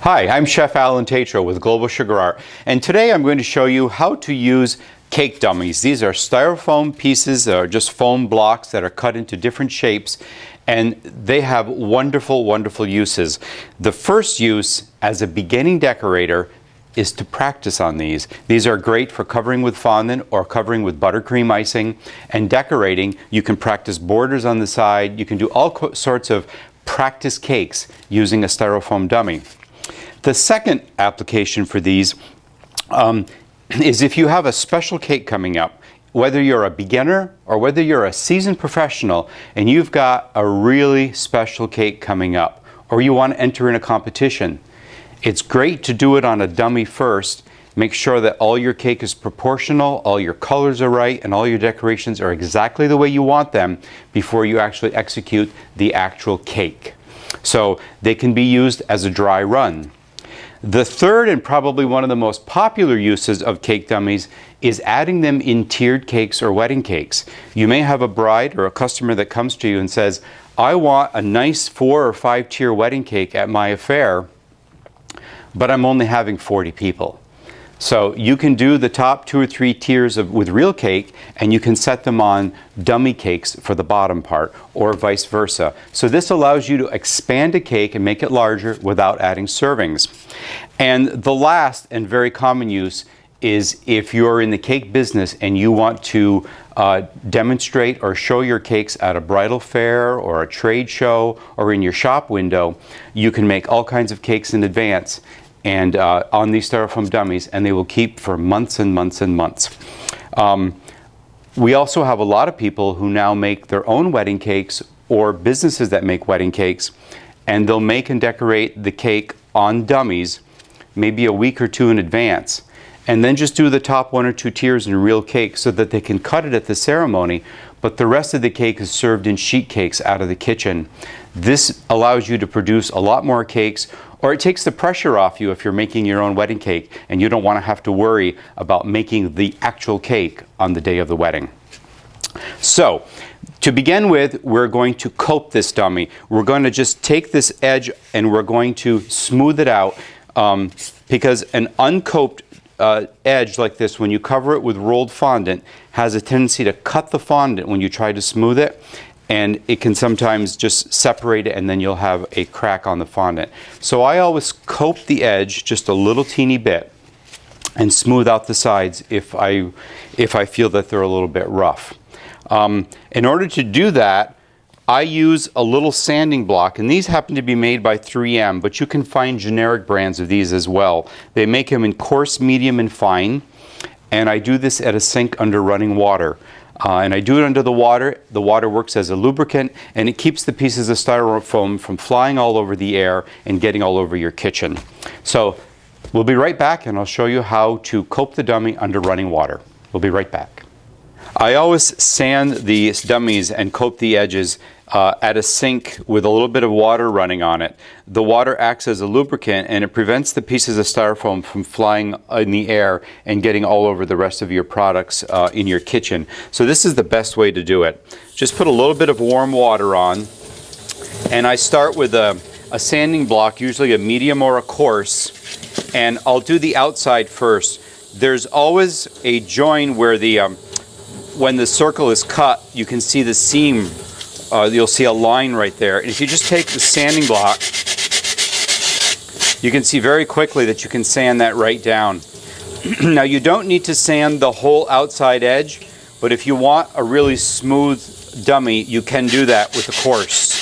Hi, I'm Chef Alan Tetreault with Global Sugar Art, and today I'm going to show you how to use cake dummies. These are styrofoam pieces, or just foam blocks that are cut into different shapes, and they have wonderful, wonderful uses. The first use as a beginning decorator is to practice on these. These are great for covering with fondant or covering with buttercream icing, and decorating. You can practice borders on the side. You can do all sorts of practice cakes using a styrofoam dummy. The second application for these is if you have a special cake coming up, whether you're a beginner or whether you're a seasoned professional and you've got a really special cake coming up, or you want to enter in a competition. It's great to do it on a dummy first. Make sure that all your cake is proportional, all your colors are right, and all your decorations are exactly the way you want them before you actually execute the actual cake. So they can be used as a dry run. The third, and probably one of the most popular uses of cake dummies, is adding them in tiered cakes or wedding cakes. You may have a bride or a customer that comes to you and says, I want a nice 4 or 5 tier wedding cake at my affair, but I'm only having 40 people. So you can do the top 2 or 3 tiers with real cake, and you can set them on dummy cakes for the bottom part, or vice versa. So this allows you to expand a cake and make it larger without adding servings. And the last and very common use is if you're in the cake business and you want to demonstrate or show your cakes at a bridal fair or a trade show or in your shop window, you can make all kinds of cakes in advance and on these styrofoam dummies, and they will keep for months and months and months. We also have a lot of people who now make their own wedding cakes, or businesses that make wedding cakes, and they'll make and decorate the cake on dummies maybe a week or 2 in advance, and then just do the top 1 or 2 tiers in real cake so that they can cut it at the ceremony, but the rest of the cake is served in sheet cakes out of the kitchen. This allows you to produce a lot more cakes, or it takes the pressure off you if you're making your own wedding cake and you don't want to have to worry about making the actual cake on the day of the wedding. So, to begin with, we're going to coat this dummy. We're going to just take this edge and we're going to smooth it out because an uncoped edge like this, when you cover it with rolled fondant, has a tendency to cut the fondant when you try to smooth it, and it can sometimes just separate it and then you'll have a crack on the fondant. So I always coat the edge just a little teeny bit and smooth out the sides if I feel that they're a little bit rough. In order to do that, I use a little sanding block, and these happen to be made by 3M, but you can find generic brands of these as well. They make them in coarse, medium, and fine, and I do this at a sink under running water. And I do it under the water. The water works as a lubricant, and it keeps the pieces of styrofoam from flying all over the air and getting all over your kitchen. So we'll be right back, and I'll show you how to coat the dummy under running water. We'll be right back. I always sand these dummies and coat the edges at a sink with a little bit of water running on it. The water acts as a lubricant, and it prevents the pieces of styrofoam from flying in the air and getting all over the rest of your products in your kitchen. So this is the best way to do it. Just put a little bit of warm water on, and I start with a sanding block, usually a medium or a coarse, and I'll do the outside first. There's always a join where when the circle is cut, you can see the seam. You'll see a line right there. And if you just take the sanding block, you can see very quickly that you can sand that right down. Now, you don't need to sand the whole outside edge, but if you want a really smooth dummy, you can do that with a coarse.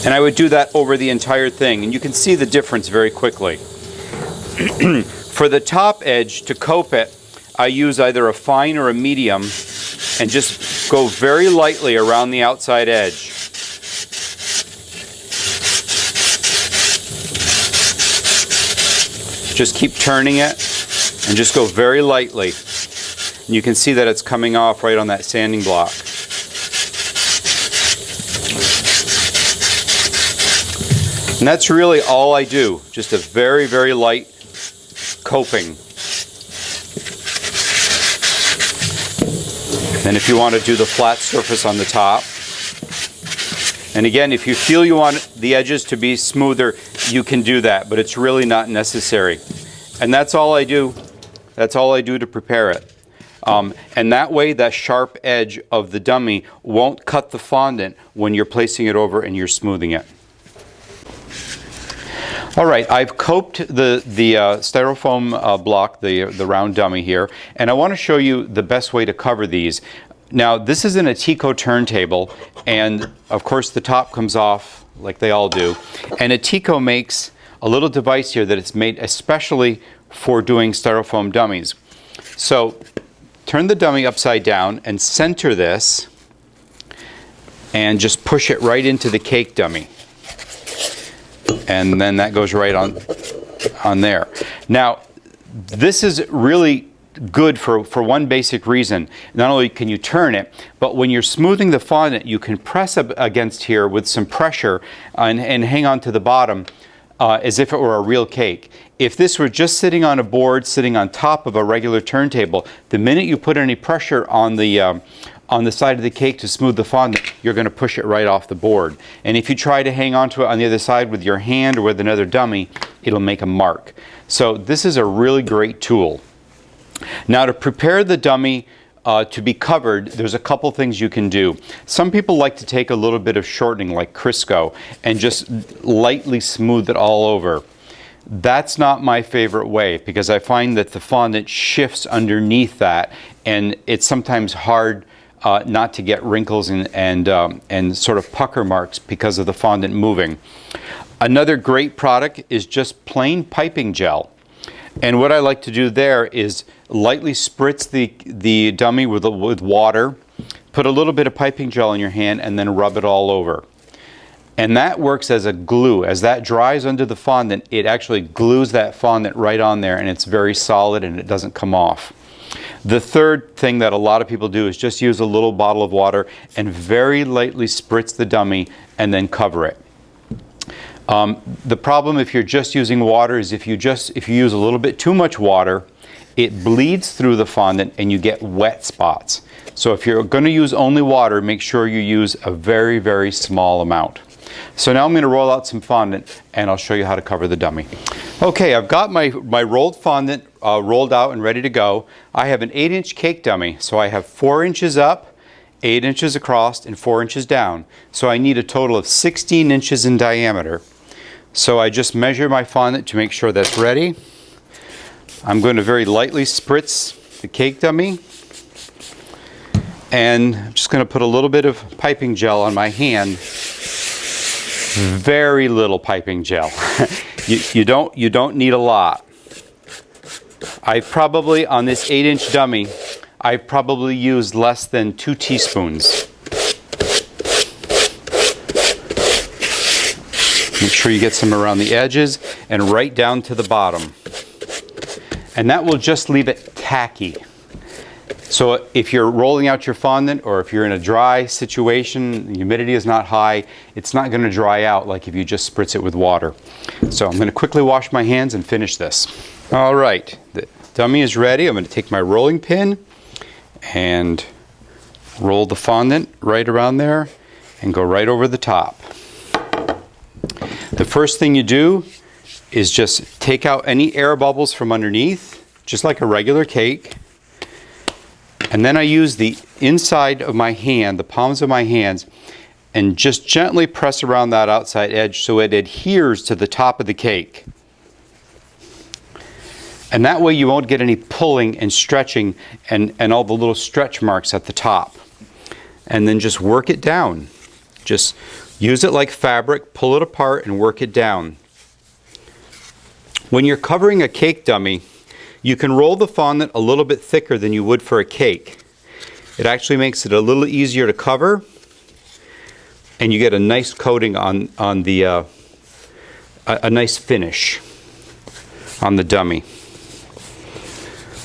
And I would do that over the entire thing, and you can see the difference very quickly. For the top edge, to coat it, I use either a fine or a medium and just go very lightly around the outside edge. Just keep turning it and just go very lightly. And you can see that it's coming off right on that sanding block. And that's really all I do, just a very, very light coping. And if you want to do the flat surface on the top, And again, if you feel you want the edges to be smoother, you can do that, but it's really not necessary. And that's all I do. That's all I do to prepare it. And that way, that sharp edge of the dummy won't cut the fondant when you're placing it over and you're smoothing it. All right, I've coped the styrofoam block, the round dummy here, and I want to show you the best way to cover these. Now, this is in a Tico turntable, and of course the top comes off like they all do. And a Tico makes a little device here that it's made especially for doing styrofoam dummies. So, turn the dummy upside down and center this and just push it right into the cake dummy. And then that goes right on there. Now, this is really good for one basic reason. Not only can you turn it, but when you're smoothing the fondant, you can press up against here with some pressure and hang on to the bottom as if it were a real cake. If this were just sitting on a board, sitting on top of a regular turntable, the minute you put any pressure on the side of the cake to smooth the fondant, you're going to push it right off the board. And if you try to hang on to it on the other side with your hand or with another dummy, it'll make a mark. So this is a really great tool. Now, to prepare the dummy to be covered, there's a couple things you can do. Some people like to take a little bit of shortening like Crisco and just lightly smooth it all over. That's not my favorite way because I find that the fondant shifts underneath that, and it's sometimes hard not to get wrinkles and sort of pucker marks because of the fondant moving. Another great product is just plain piping gel. And what I like to do there is lightly spritz the dummy with water, put a little bit of piping gel in your hand, and then rub it all over. And that works as a glue. As that dries under the fondant, it actually glues that fondant right on there, and it's very solid and it doesn't come off. The third thing that a lot of people do is just use a little bottle of water and very lightly spritz the dummy and then cover it. The problem if you're just using water is if you use a little bit too much water, it bleeds through the fondant and you get wet spots. So if you're going to use only water, make sure you use a very, very small amount. So now I'm going to roll out some fondant and I'll show you how to cover the dummy. Okay, I've got my rolled fondant rolled out and ready to go. I have an 8-inch cake dummy, so I have 4 inches up, 8 inches across, and 4 inches down. So I need a total of 16 inches in diameter. So I just measure my fondant to make sure that's ready. I'm going to very lightly spritz the cake dummy. And I'm just going to put a little bit of piping gel on my hand. Very little piping gel. you don't need a lot. I've probably, on this 8-inch dummy, I've probably used less than 2 teaspoons. Make sure you get some around the edges and right down to the bottom. And that will just leave it tacky. So if you're rolling out your fondant or if you're in a dry situation, the humidity is not high, it's not going to dry out like if you just spritz it with water. So I'm going to quickly wash my hands and finish this. All right, the dummy is ready. I'm going to take my rolling pin and roll the fondant right around there and go right over the top. The first thing you do is just take out any air bubbles from underneath, just like a regular cake. And then I use the inside of my hand, the palms of my hands, and just gently press around that outside edge so it adheres to the top of the cake. And that way you won't get any pulling and stretching and all the little stretch marks at the top. And then just work it down. Just use it like fabric, pull it apart and work it down. When you're covering a cake dummy, you can roll the fondant a little bit thicker than you would for a cake. It actually makes it a little easier to cover, and you get a nice coating on the a nice finish on the dummy.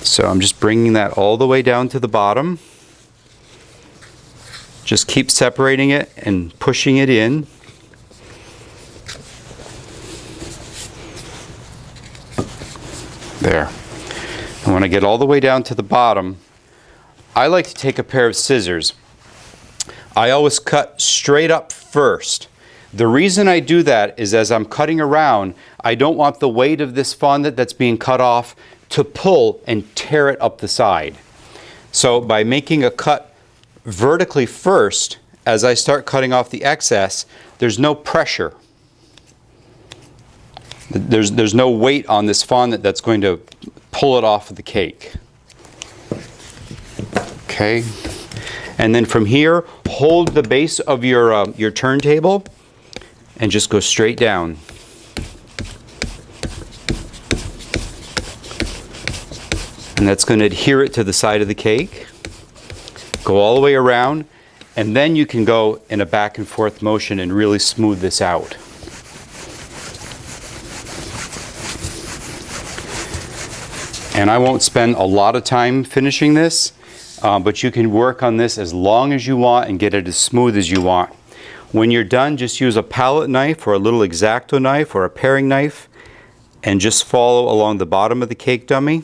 So I'm just bringing that all the way down to the bottom. Just keep separating it and pushing it in. There. And when I get all the way down to the bottom, I like to take a pair of scissors. I always cut straight up first. The reason I do that is as I'm cutting around, I don't want the weight of this fondant that's being cut off to pull and tear it up the side. So by making a cut vertically first, as I start cutting off the excess, there's no pressure. There's no weight on this fondant that's going to pull it off of the cake. Okay, and then from here, hold the base of your turntable and just go straight down. And that's going to adhere it to the side of the cake. Go all the way around, and then you can go in a back and forth motion and really smooth this out. And I won't spend a lot of time finishing this, but you can work on this as long as you want and get it as smooth as you want. When you're done, just use a palette knife or a little X-Acto knife or a paring knife and just follow along the bottom of the cake dummy.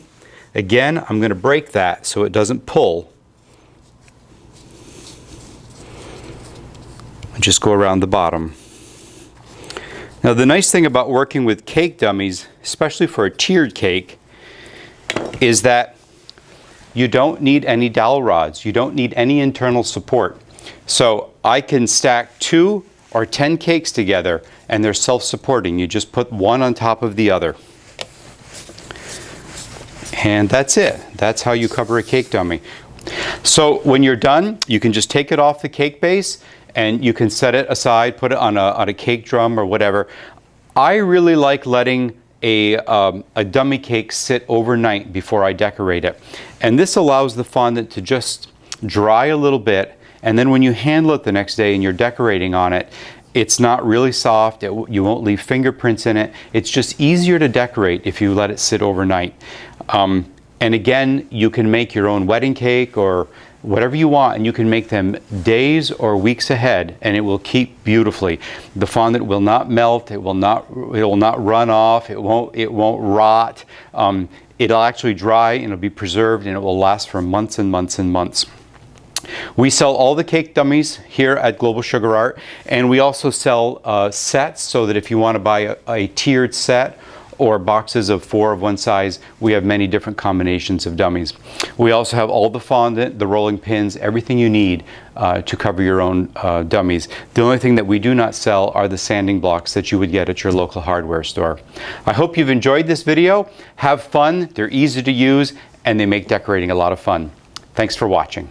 Again, I'm going to break that so it doesn't pull. And just go around the bottom. Now the nice thing about working with cake dummies, especially for a tiered cake, is that you don't need any dowel rods. You don't need any internal support. So I can stack 2 or 10 cakes together and they're self-supporting. You just put one on top of the other. And that's it. That's how you cover a cake dummy. So when you're done, you can just take it off the cake base and you can set it aside, put it on a cake drum or whatever. I really like letting a dummy cake sit overnight before I decorate it. And this allows the fondant to just dry a little bit, and then when you handle it the next day and you're decorating on it, it's not really soft, you won't leave fingerprints in it. It's just easier to decorate if you let it sit overnight. And again, you can make your own wedding cake or whatever you want, and you can make them days or weeks ahead and it will keep beautifully. The fondant will not melt, it will not run off, it won't rot. It'll actually dry and it'll be preserved and it will last for months and months and months. We sell all the cake dummies here at Global Sugar Art, and we also sell sets, so that if you want to buy a tiered set or boxes of 4 of one size, we have many different combinations of dummies. We also have all the fondant, the rolling pins, everything you need to cover your own dummies. The only thing that we do not sell are the sanding blocks that you would get at your local hardware store. I hope you've enjoyed this video. Have fun, they're easy to use, and they make decorating a lot of fun. Thanks for watching.